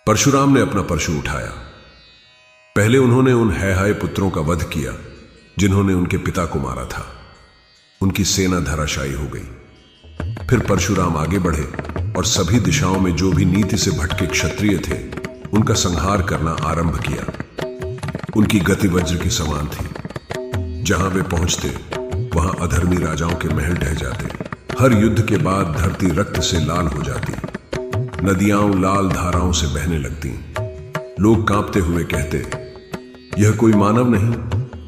परशुराम ने अपना परशु उठाया। पहले उन्होंने उन हैहाय पुत्रों का वध किया जिन्होंने उनके पिता को मारा था। उनकी सेना धराशायी हो गई। फिर परशुराम आगे बढ़े और सभी दिशाओं में जो भी नीति से भटके क्षत्रिय थे उनका संहार करना आरंभ किया। उनकी गति वज्र की समान थी। जहां वे पहुंचते वहां अधर्मी राजाओं के महल ढह जाते। हर युद्ध के बाद धरती रक्त से लाल हो जाती। नदियां लाल धाराओं से बहने लगती। लोग कांपते हुए कहते, यह कोई मानव नहीं,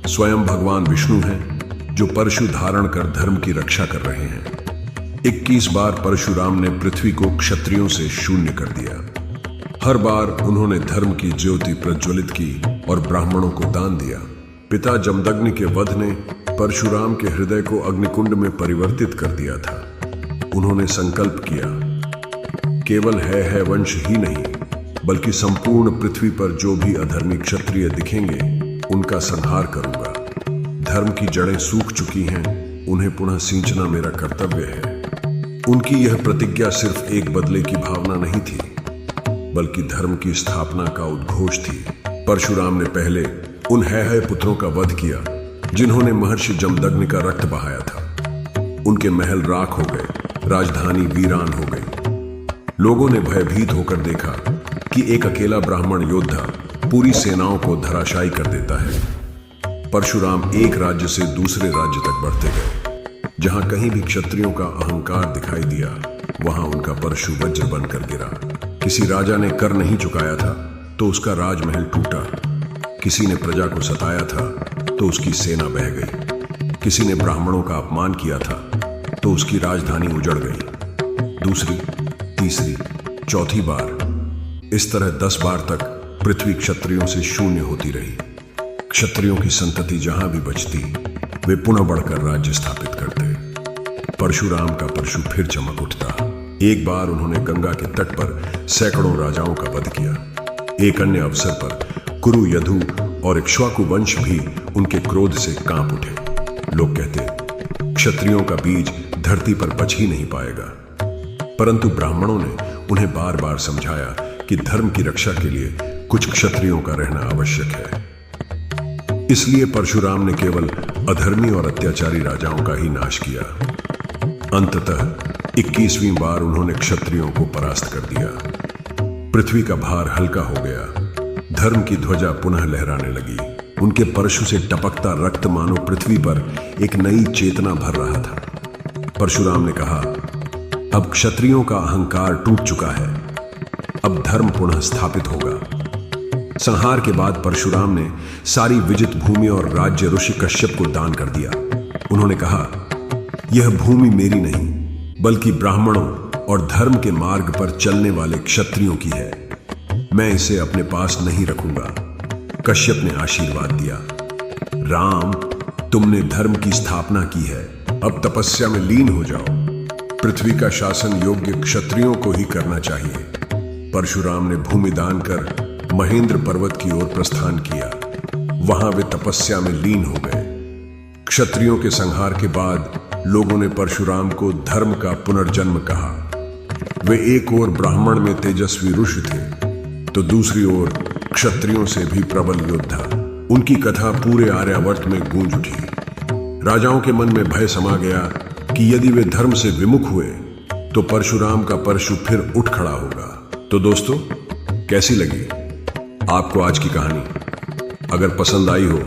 स्वयं भगवान विष्णु हैं जो परशु धारण कर धर्म की रक्षा कर रहे हैं। 21 बार परशुराम ने पृथ्वी को क्षत्रियों से शून्य कर दिया। हर बार उन्होंने धर्म की ज्योति प्रज्वलित की और ब्राह्मणों को दान दिया। पिता जमदग्नि के वध ने परशुराम के हृदय को अग्निकुंड में परिवर्तित कर दिया था। उन्होंने संकल्प किया, केवल है वंश ही नहीं बल्कि संपूर्ण पृथ्वी पर जो भी अधर्मी क्षत्रिय दिखेंगे उनका संहार करूंगा। धर्म की जड़ें सूख चुकी हैं, उन्हें पुनः सींचना मेरा कर्तव्य है। उनकी यह प्रतिज्ञा सिर्फ एक बदले की भावना नहीं थी बल्कि धर्म की स्थापना का उद्घोष थी। परशुराम ने पहले उन हैहाय पुत्रों का वध किया जिन्होंने महर्षि जमदग्नि का रक्त बहाया था। उनके महल राख हो गए, राजधानी वीरान हो गई। लोगों ने भयभीत होकर देखा कि एक अकेला ब्राह्मण योद्धा पूरी सेनाओं को धराशायी कर देता है। परशुराम एक राज्य से दूसरे राज्य तक बढ़ते गए। जहां कहीं भी क्षत्रियों का अहंकार दिखाई दिया वहां उनका परशु वज्र बनकर गिरा। किसी राजा ने कर नहीं चुकाया था तो उसका राजमहल टूटा। किसी ने प्रजा को सताया था तो उसकी सेना बह गई। किसी ने ब्राह्मणों का अपमान किया था तो उसकी राजधानी उजड़ गई। दूसरी, तीसरी, चौथी बार, इस तरह 10 बार तक पृथ्वी क्षत्रियों से शून्य होती रही। क्षत्रियों की संतति जहां भी बचती वे पुनः बढ़कर राज्य स्थापित करते। परशुराम का परशु फिर चमक उठता। एक बार उन्होंने गंगा के तट पर सैकड़ों राजाओं का वध किया। एक अन्य अवसर पर कुरु, यदु और इक्ष्वाकु वंश भी उनके क्रोध से कांप उठे। लोग कहते, क्षत्रियों का बीज धरती पर बच ही नहीं पाएगा। परंतु ब्राह्मणों ने उन्हें बार बार समझाया कि धर्म की रक्षा के लिए कुछ क्षत्रियों का रहना आवश्यक है। इसलिए परशुराम ने केवल अधर्मी और अत्याचारी राजाओं का ही नाश किया। अंततः 21वीं बार उन्होंने क्षत्रियों को परास्त कर दिया। पृथ्वी का भार हल्का हो गया। धर्म की ध्वजा पुनः लहराने लगी। उनके परशु से टपकता रक्त मानो पृथ्वी पर एक नई चेतना भर रहा था। परशुराम ने कहा, अब क्षत्रियों का अहंकार टूट चुका है। अब धर्म पुनः स्थापित होगा। संहार के बाद परशुराम ने सारी विजित भूमि और राज्य ऋषि कश्यप को दान कर दिया। उन्होंने कहा, यह भूमि मेरी नहीं बल्कि ब्राह्मणों और धर्म के मार्ग पर चलने वाले क्षत्रियों की है। मैं इसे अपने पास नहीं रखूंगा। कश्यप ने आशीर्वाद दिया, राम, तुमने धर्म की स्थापना की है, अब तपस्या में लीन हो जाओ। पृथ्वी का शासन योग्य क्षत्रियों को ही करना चाहिए। परशुराम ने भूमि दान कर महेंद्र पर्वत की ओर प्रस्थान किया। वहां वे तपस्या में लीन हो गए। क्षत्रियों के संहार के बाद लोगों ने परशुराम को धर्म का पुनर्जन्म कहा। वे एक ओर ब्राह्मण में तेजस्वी ऋषि थे तो दूसरी ओर क्षत्रियों से भी प्रबल योद्धा। उनकी कथा पूरे आर्यावर्त में गूंज उठी। राजाओं के मन में भय समा गया कि यदि वे धर्म से विमुख हुए तो परशुराम का परशु फिर उठ खड़ा होगा। तो दोस्तों, कैसी लगी आपको आज की कहानी? अगर पसंद आई हो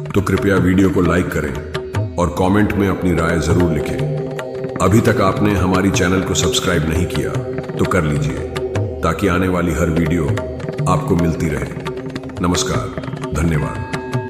तो कृपया वीडियो को लाइक करें और कमेंट में अपनी राय जरूर लिखें। अभी तक आपने हमारी चैनल को सब्सक्राइब नहीं किया तो कर लीजिए ताकि आने वाली हर वीडियो आपको मिलती रहे। नमस्कार, धन्यवाद।